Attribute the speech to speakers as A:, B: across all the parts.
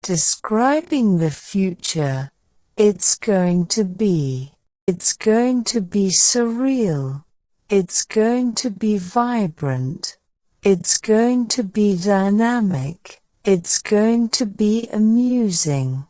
A: describing the future. It's going to be surreal. It's going to be vibrant. It's going to be dynamic. It's going to be amusing.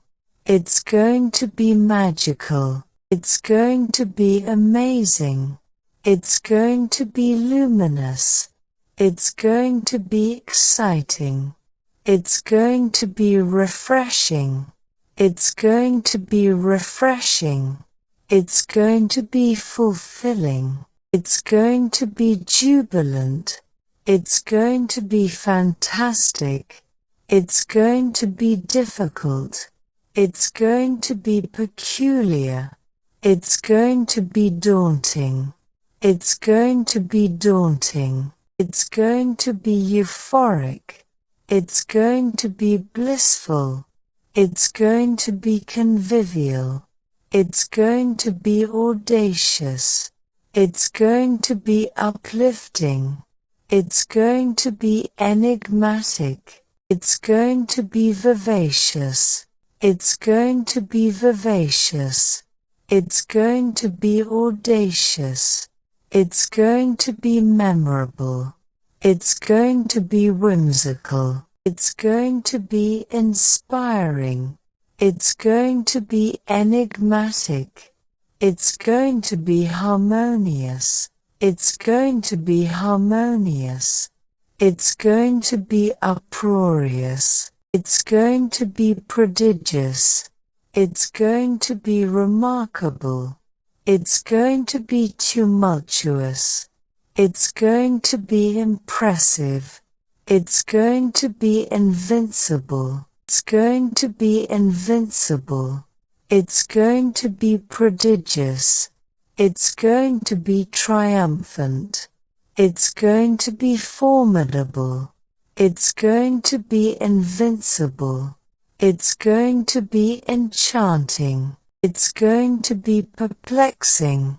A: It's going to be magical. It's going to be amazing. It's going to be luminous. It's going to be exciting. It's going to be refreshing. It's going to be refreshing. It's going to be fulfilling. It's going to be jubilant. It's going to be fantastic. It's going to be difficult. It's going to be peculiar. It's going to be daunting. It's going to be daunting. It's going to be euphoric. It's going to be blissful. It's going to be convivial. It's going to be audacious. It's going to be uplifting. It's going to be enigmatic. It's going to be vivacious. It's going to be vivacious. It's going to be audacious. It's going to be memorable. It's going to be whimsical. It's going to be inspiring. It's going to be enigmatic. It's going to be harmonious. It's going to be harmonious. It's going to be uproarious. It's going to be prodigious. It's going to be remarkable. It's going to be tumultuous. It's going to be impressive. It's going to be invincible. It's going to be invincible. It's going to be prodigious. It's going to be triumphant. It's going to be formidable. It's going to be invincible. It's going to be enchanting. It's going to be perplexing.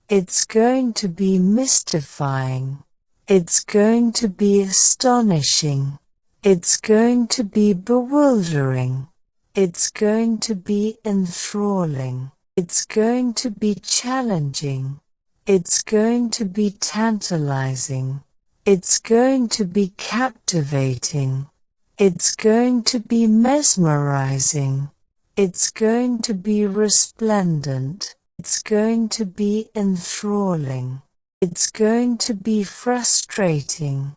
A: It's going to be mystifying. It's going to be astonishing. It's going to be bewildering. It's going to be enthralling. It's going to be challenging. It's going to be tantalizing. It's going to be captivating. It's going to be mesmerizing. It's going to be resplendent. It's going to be enthralling. It's going to be frustrating.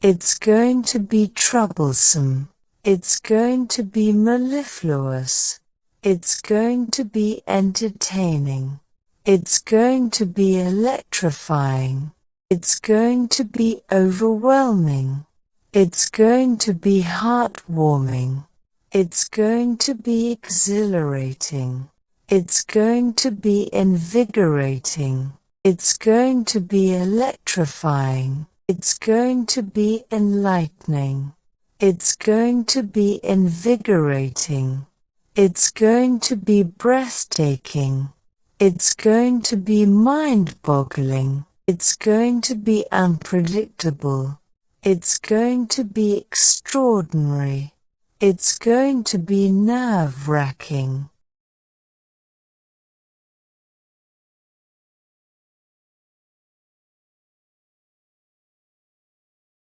A: It's going to be troublesome. It's going to be mellifluous. It's going to be entertaining. It's going to be electrifying. It's going to be overwhelming. It's going to be heartwarming. It's going to be exhilarating. It's going to be invigorating. It's going to be electrifying. It's going to be enlightening. It's going to be invigorating. It's going to be breathtaking. It's going to be mind-boggling. It's going to be unpredictable. It's going to be extraordinary. It's going to be nerve-wracking.